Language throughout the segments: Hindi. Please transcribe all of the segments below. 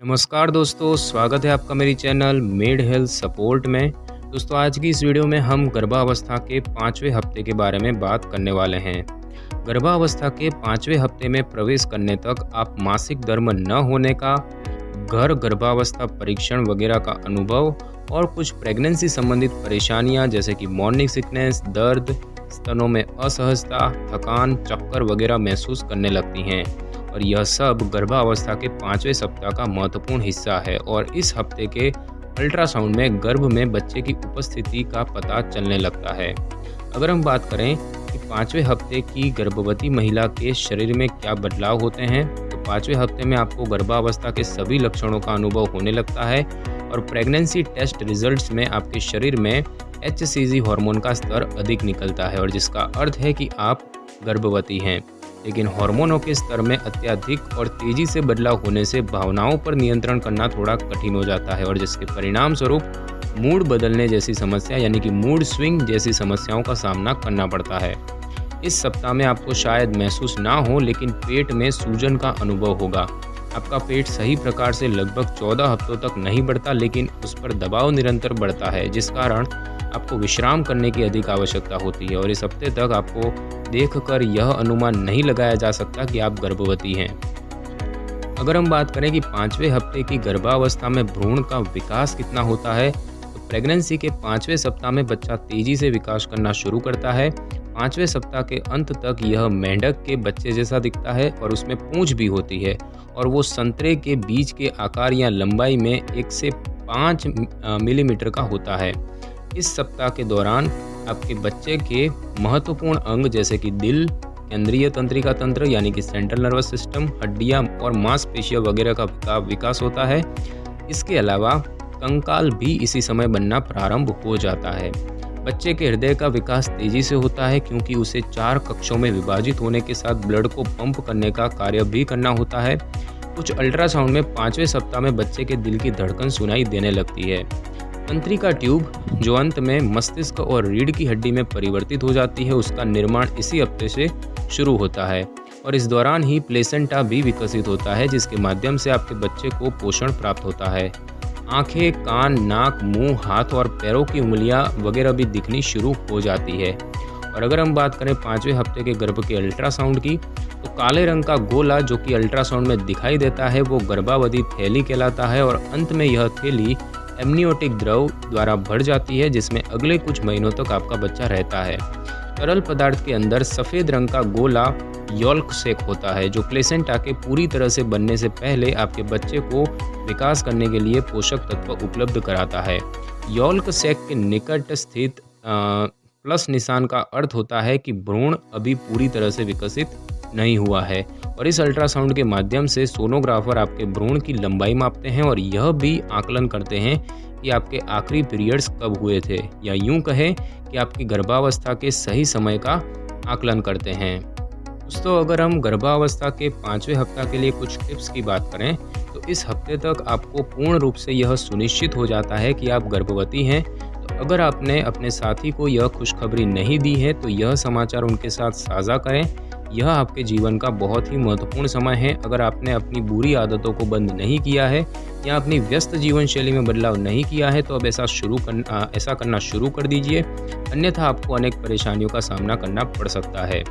नमस्कार दोस्तों, स्वागत है आपका मेरी चैनल मेड हेल्थ सपोर्ट में। दोस्तों, आज की इस वीडियो में हम गर्भावस्था के 5वें हफ्ते के बारे में बात करने वाले हैं। गर्भावस्था के 5वें हफ्ते में प्रवेश करने तक आप मासिक धर्म न होने का, गर्भावस्था परीक्षण वगैरह का अनुभव और कुछ प्रेगनेंसी संबंधित परेशानियां जैसे कि मॉर्निंग सिकनेस, दर्द, स्तनों में असहजता, थकान, चक्कर वगैरह महसूस करने लगती हैं। और यह सब गर्भावस्था के 5वें सप्ताह का महत्वपूर्ण हिस्सा है और इस हफ्ते के अल्ट्रासाउंड में गर्भ में बच्चे की उपस्थिति का पता चलने लगता है। अगर हम बात करें कि 5वें हफ्ते की गर्भवती महिला के शरीर में क्या बदलाव होते हैं, तो 5वें हफ्ते में आपको गर्भावस्था के सभी लक्षणों का अनुभव होने लगता है और प्रेगनेंसी टेस्ट रिजल्ट्स में आपके शरीर में HCG हार्मोन का स्तर अधिक निकलता है और जिसका अर्थ है कि आप गर्भवती हैं। लेकिन हार्मोनों के स्तर में अत्यधिक और तेजी से बदलाव होने से भावनाओं पर नियंत्रण करना थोड़ा कठिन हो जाता है और जिसके परिणाम स्वरूप मूड बदलने जैसी समस्या यानी कि मूड स्विंग जैसी समस्याओं का सामना करना पड़ता है। इस सप्ताह में आपको शायद महसूस ना हो, लेकिन पेट में सूजन का अनुभव होगा। आपका पेट सही प्रकार से लगभग 14 हफ्तों तक नहीं बढ़ता, लेकिन उस पर दबाव निरंतर बढ़ता है, जिस कारण आपको विश्राम करने की अधिक आवश्यकता होती है और इस हफ्ते तक आपको देखकर यह अनुमान नहीं लगाया जा सकता कि आप गर्भवती हैं। अगर हम बात करें कि 5वें हफ्ते की गर्भावस्था में भ्रूण का विकास कितना होता है, तो प्रेगनेंसी के 5वें सप्ताह में बच्चा तेजी से विकास करना शुरू करता है। 5वें सप्ताह के अंत तक यह मेंढक के बच्चे जैसा दिखता है और उसमें पूंछ भी होती है और वो संतरे के बीज के आकार या लंबाई में 1 से 5 मिलीमीटर का होता है। इस सप्ताह के दौरान आपके बच्चे के महत्वपूर्ण अंग जैसे कि दिल, केंद्रीय तंत्रिका तंत्र यानी कि सेंट्रल नर्वस सिस्टम, हड्डियां और मांसपेशियां वगैरह का विकास होता है। इसके अलावा कंकाल भी इसी समय बनना प्रारंभ हो जाता है। बच्चे के हृदय का विकास तेजी से होता है क्योंकि उसे 4 कक्षों में विभाजित होने के साथ ब्लड को पंप करने का कार्य भी करना होता है। कुछ अल्ट्रासाउंड में 5वें सप्ताह में बच्चे के दिल की धड़कन सुनाई देने लगती है। तंत्रिका ट्यूब जो अंत में मस्तिष्क और रीढ़ की हड्डी में परिवर्तित हो जाती है, उसका निर्माण इसी हफ्ते से शुरू होता है और इस दौरान ही प्लेसेंटा भी विकसित होता है, जिसके माध्यम से आपके बच्चे को पोषण प्राप्त होता है। आंखें, कान, नाक, मुंह, हाथ और पैरों की उंगलियां वगैरह भी दिखनी शुरू हो जाती है। और अगर हम बात करें 5वें हफ्ते के गर्भ के अल्ट्रासाउंड की, तो काले रंग का गोला जो कि अल्ट्रासाउंड में दिखाई देता है वो गर्भावधि थैली कहलाता है और अंत में यह थैली एमनियोटिक द्रव द्वारा भर जाती है, जिसमें अगले कुछ महीनों तक आपका बच्चा रहता है। तरल पदार्थ के अंदर सफ़ेद रंग का गोला यॉल्क सेक होता है जो प्लेसेंटा के पूरी तरह से बनने से पहले आपके बच्चे को विकास करने के लिए पोषक तत्व उपलब्ध कराता है। यॉल्क सेक के निकट स्थित प्लस निशान का अर्थ होता है कि भ्रूण अभी पूरी तरह से विकसित नहीं हुआ है और इस अल्ट्रासाउंड के माध्यम से सोनोग्राफर आपके भ्रूण की लंबाई मापते हैं और यह भी आकलन करते हैं कि आपके आखिरी पीरियड्स कब हुए थे, या यूं कहें कि आपकी गर्भावस्था के सही समय का आकलन करते हैं। दोस्तों, अगर हम गर्भावस्था के 5वें हफ्ते के लिए कुछ टिप्स की बात करें, तो इस हफ्ते तक आपको पूर्ण रूप से यह सुनिश्चित हो जाता है कि आप गर्भवती हैं। तो अगर आपने अपने साथी को यह खुशखबरी नहीं दी है तो यह समाचार उनके साथ साझा करें। यह आपके जीवन का बहुत ही महत्वपूर्ण समय है। अगर आपने अपनी बुरी आदतों को बंद नहीं किया है या अपनी व्यस्त जीवन शैली में बदलाव नहीं किया है तो अब ऐसा करना शुरू कर दीजिए, अन्यथा आपको अनेक परेशानियों का सामना करना पड़ सकता है।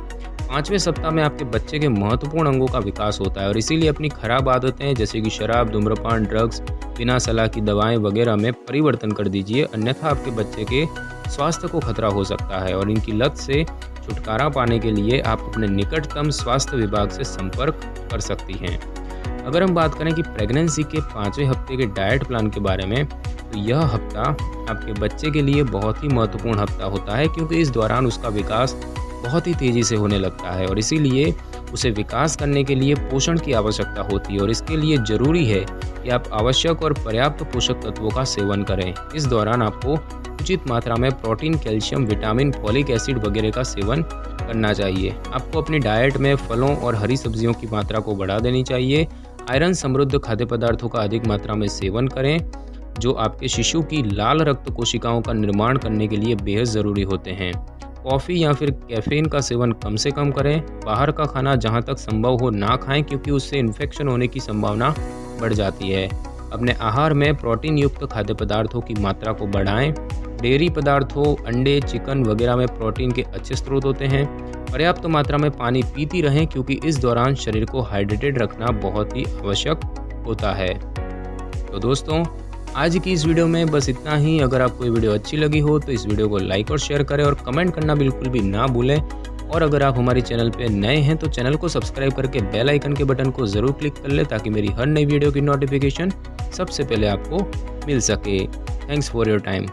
5वें सप्ताह में आपके बच्चे के महत्वपूर्ण अंगों का विकास होता है और इसीलिए अपनी खराब आदतें जैसे कि शराब, धूम्रपान, ड्रग्स, बिना सलाह की दवाएं वगैरह में परिवर्तन कर दीजिए, अन्यथा आपके बच्चे के स्वास्थ्य को खतरा हो सकता है और इनकी लत से छुटकारा पाने के लिए आप अपने निकटतम स्वास्थ्य विभाग से संपर्क कर सकती हैं। अगर हम बात करें कि प्रेगनेंसी के 5वें हफ्ते के डाइट प्लान के बारे में, तो यह हफ्ता आपके बच्चे के लिए बहुत ही महत्वपूर्ण हफ्ता होता है क्योंकि इस दौरान उसका विकास बहुत ही तेज़ी से होने लगता है और इसीलिए उसे विकास करने के लिए पोषण की आवश्यकता होती है और इसके लिए ज़रूरी है कि आप आवश्यक और पर्याप्त पोषक तत्वों का सेवन करें। इस दौरान आपको उचित मात्रा में protein, calcium, vitamin, folic acid वगैरह का सेवन करना चाहिए। आपको अपनी डाइट में फलों और हरी सब्जियों की मात्रा को बढ़ा देनी चाहिए। आयरन समृद्ध खाद्य पदार्थों का अधिक मात्रा में सेवन करें जो आपके शिशु की लाल रक्त कोशिकाओं का निर्माण करने के लिए बेहद ज़रूरी होते हैं। कॉफ़ी या फिर कैफीन का सेवन कम से कम करें। बाहर का खाना जहां तक संभव हो ना खाएं क्योंकि उससे इन्फेक्शन होने की संभावना बढ़ जाती है। अपने आहार में प्रोटीन युक्त खाद्य पदार्थों की मात्रा को बढ़ाएं। डेयरी पदार्थों, अंडे, चिकन वगैरह में प्रोटीन के अच्छे स्रोत होते हैं। पर्याप्त मात्रा में पानी पीती रहें क्योंकि इस दौरान शरीर को हाइड्रेटेड रखना बहुत ही आवश्यक होता है। तो दोस्तों, आज की इस वीडियो में बस इतना ही। अगर आपको ये वीडियो अच्छी लगी हो तो इस वीडियो को लाइक और शेयर करें और कमेंट करना बिल्कुल भी ना भूलें। और अगर आप हमारे चैनल पे नए हैं तो चैनल को सब्सक्राइब करके बेल आइकन के बटन को ज़रूर क्लिक कर लें ताकि मेरी हर नई वीडियो की नोटिफिकेशन सबसे पहले आपको मिल सके। Thanks for your time.